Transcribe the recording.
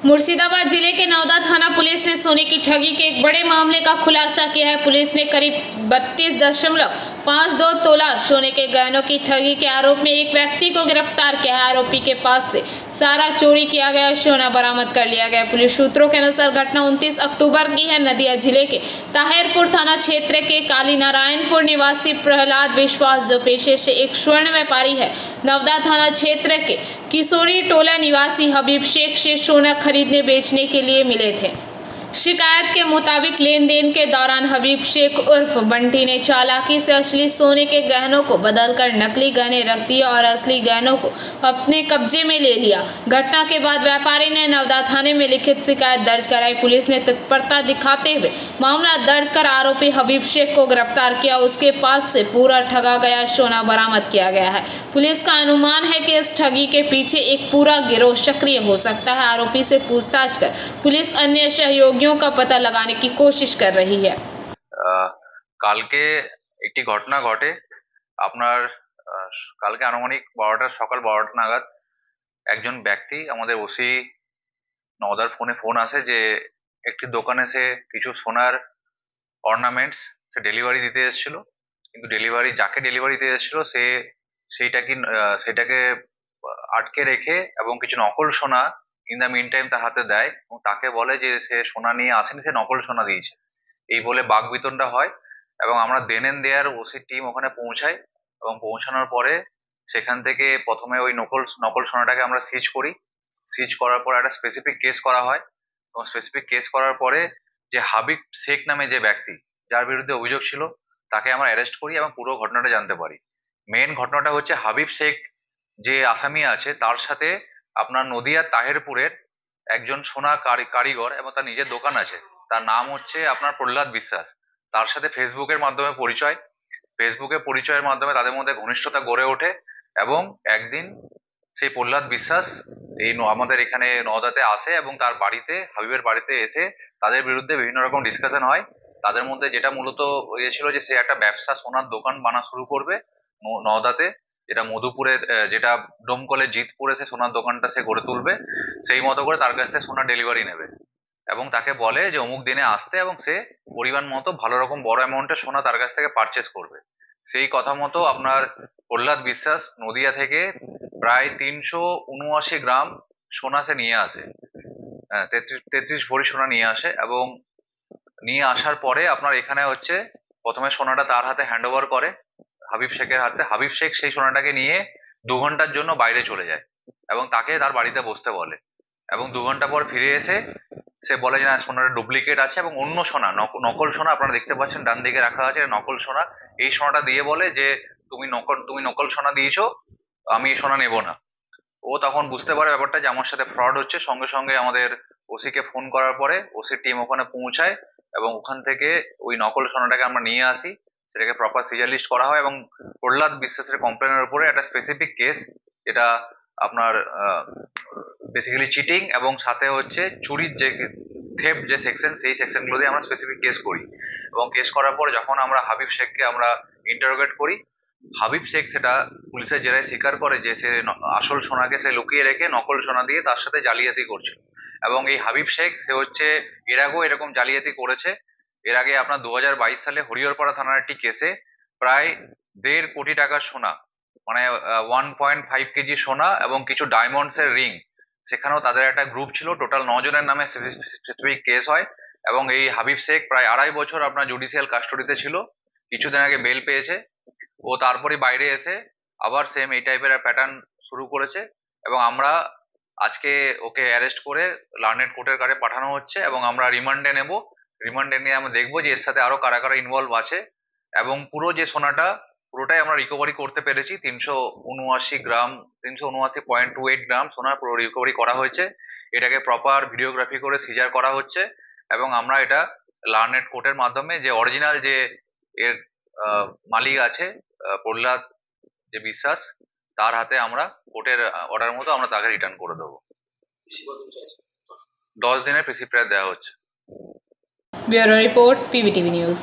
मुर्शिदाबाद जिले के नवदा थाना पुलिस ने सोने की ठगी के एक बड़े मामले का खुलासा किया है। पुलिस ने करीब 32.52 तोला सोने के गहनों की ठगी के आरोप में एक व्यक्ति को गिरफ्तार किया है। आरोपी के पास से सारा चोरी किया गया सोना बरामद कर लिया गया। पुलिस सूत्रों के अनुसार घटना 29 अक्टूबर की है। नदिया जिले के ताहिरपुर थाना क्षेत्र के काली नारायणपुर निवासी प्रहलाद विश्वास, जो पेशे से एक स्वर्ण व्यापारी है, नवदा थाना क्षेत्र के किशोरी टोला निवासी हबीब शेख से सोना खरीदने बेचने के लिए मिले थे। शिकायत के मुताबिक लेन देन के दौरान हबीब शेख उर्फ बंटी ने चालाकी से असली सोने के गहनों को बदलकर नकली गहने रख दिए और असली गहनों को अपने कब्जे में ले लिया। घटना के बाद व्यापारी ने नवदा थाने में लिखित शिकायत दर्ज कराई। पुलिस ने तत्परता दिखाते हुए मामला दर्ज कर आरोपी हबीब शेख को गिरफ्तार किया। उसके पास से पूरा ठगा गया सोना बरामद किया गया है। पुलिस का अनुमान है कि इस ठगी के पीछे एक पूरा गिरोह सक्रिय हो सकता है। आरोपी से पूछताछ कर पुलिस अन्य सहयोगियों का पता लगाने की कोशिश कर रही है। কালকে একটি ঘটনা ঘটে। আপনার কালকে আনুমানিক সকাল 12টা নাগাদ একজন ব্যক্তি আমাদের ওসি নওদার ফোন আসে যে একটি দোকানে সে কিছু সোনার অর্নামেন্টস সে ডেলিভারি দিতে এসেছিল, কিন্তু যাকে ডেলিভারি দিতে এসেছিল সে সেটাকে আটকে রেখে এবং কিছু নকল সোনা ইন দ্য মিন টাইম তার হাতে দেয় এবং তাকে বলে যে সে সোনা নিয়ে আসেনি, সে নকল সোনা দিয়েছে। এই বলে বাকবিতণ্ডা হয় এবং আমরা দেন এন্ড দেয়ার ওসি টিম ওখানে পৌঁছাই এবং পৌঁছানোর পরে সেখান থেকে প্রথমে ওই নকল সোনাটাকে আমরা সিজ করি। সিজ করার পর একটা স্পেসিফিক কেস করা হয় এবং স্পেসিফিক কেস করার পরে যে হাবিব শেখ নামে যে ব্যক্তি যার বিরুদ্ধে অভিযোগ ছিল তাকে আমরা অ্যারেস্ট করি এবং পুরো ঘটনাটা জানতে পারি। মেন ঘটনাটা হচ্ছে হাবিব শেখ যে আসামি আছে তার সাথে আপনার নদিয়ার তাহিরপুরের একজন সোনা কারিগর এবং তার নিজের দোকান আছে, তার নাম হচ্ছে আপনার প্রহ্লাদ বিশ্বাস। তার সাথে ফেসবুকের মাধ্যমে পরিচয়ের মাধ্যমে তাদের মধ্যে ঘনিষ্ঠতা গড়ে ওঠে এবং একদিন সেই প্রহ্লাদ বিশ্বাস এই আমাদের এখানে নওদাতে আসে এবং তার বাড়িতে, হাবিবের বাড়িতে এসে তাদের বিরুদ্ধে বিভিন্ন রকম ডিসকাশন হয়। তাদের মধ্যে যেটা মূলত ছিল যে সে একটা ব্যবসা সোনার দোকান বানা শুরু করবে নওদাতে, যেটা মধুপুরে, যেটা ডোমকলে জিতপুরে সে সোনার দোকানটা সে গড়ে তুলবে। সেই মতো করে তার কাছে সোনার ডেলিভারি নেবে এবং তাকে বলে যে অমুক দিনে আসতে এবং সে পরিমাণ মতো ভালো রকম বড় অ্যামাউন্টের সোনা তার কাছ থেকে পারচেস করবে। সেই কথা মতো আপনার প্রহ্লাদ বিশ্বাস নদিয়া থেকে প্রায় 379 গ্রাম সোনা সে নিয়ে আসে, 33 ভরি সোনা নিয়ে আসে এবং নিয়ে আসার পরে আপনার এখানে হচ্ছে প্রথমে সোনাটা তার হাতে হ্যান্ড ওভার করে হাবিব শেখের হাতে। হাবিব শেখ সেই সোনাটাকে নিয়ে 2 ঘন্টার জন্য বাইরে চলে যায় এবং তাকে তার বাড়িতে বসতে বলে এবং 2 ঘন্টা পর ফিরে এসে সে বলে যে না, সোনাটা ডুপ্লিকেট আছে এবং অন্য সোনা, নকল সোনা আপনারা দেখতে পাচ্ছেন ডান দিকে রাখা আছে, নকল সোনা। এই সোনাটা দিয়ে বলে যে তুমি নকল সোনা দিয়েছো, আমি এই সোনা নেবো না। ও তখন বুঝতে পারে ব্যাপারটা যে আমার সাথে ফ্রড হচ্ছে। সঙ্গে সঙ্গে আমাদের ওসি কে ফোন করার পরে ওসি টিম ওখানে পৌঁছায় এবং ওখান থেকে ওই নকল সোনাটাকে আমরা নিয়ে আসি, সেটাকে প্রপার সিজার লিস্ট করা হয় এবং প্রহ্লাদ বিশ্বাসের কমপ্লেনের উপরে একটা স্পেসিফিক কেস, যেটা আপনার বেসিক্যালি চিটিং এবং সাথে হচ্ছে চুরির যে থেফট যে সেকশন, সেই সেকশনগুলো দিয়ে আমরা স্পেসিফিক কেস করি এবং কেস করার পর যখন আমরা হাবিব শেখকে আমরা ইন্টারোগেট করি, হাবিব শেখ সেটা পুলিশের জেরায় স্বীকার করে যে সে আসল সোনাকে সে লুকিয়ে রেখে নকল সোনা দিয়ে তার সাথে জালিয়াতি করছিল। এবং এই হাবিব শেখ সে হচ্ছে এর আগেও এরকম জালিয়াতি করেছে। এর আগে আপনার 2022 সালে হরিহরপাড়া থানার একটি কেসে প্রায় 1.5 কোটি টাকার সোনা, মানে 1.5 কেজি সোনা এবং কিছু ডায়মন্ডস এর রিং, সেখানেও তাদের একটা গ্রুপ ছিল, টোটাল 9 জনের নামে স্পেসিফিক কেস হয় এবং এই হাবিব শেখ প্রায় 2.5 বছর আপনার জুডিশিয়াল কাস্টডিতে ছিল। কিছুদিন আগে বেল পেয়েছে। ও তারপরে বাইরে এসে আবার সেম এই টাইপের প্যাটার্ন শুরু করেছে এবং আমরা আজকে ওকে অ্যারেস্ট করে লার্নেড কোর্টের কাছে পাঠানো হচ্ছে এবং আমরা রিমান্ডে নেব। রিমান্ডে নিয়ে আমরা দেখবো যে এর সাথে আরো কারা কারা ইনভলভ আছে এবং পুরো যে সোনাটা পুরোটাই আমরা রিকভারি করতে পেরেছি। 379.28 গ্রাম সোনা পুরো রিকভারি করা হয়েছে। এটাকে প্রপার ভিডিওগ্রাফি করে সিজার করা হচ্ছে এবং আমরা এটা লার্নেড কোর্টের মাধ্যমে যে অরিজিনাল যে এর মালিক আছে প্রহ্লাদ যে বিশ্বাস, তার হাতে আমরা কোর্টের অর্ডার মতো আমরা তাকে রিটার্ন করে দেবো। 10 দিনের পিসি প্রায় দেওয়া হচ্ছে। Bureau report, PBTV news.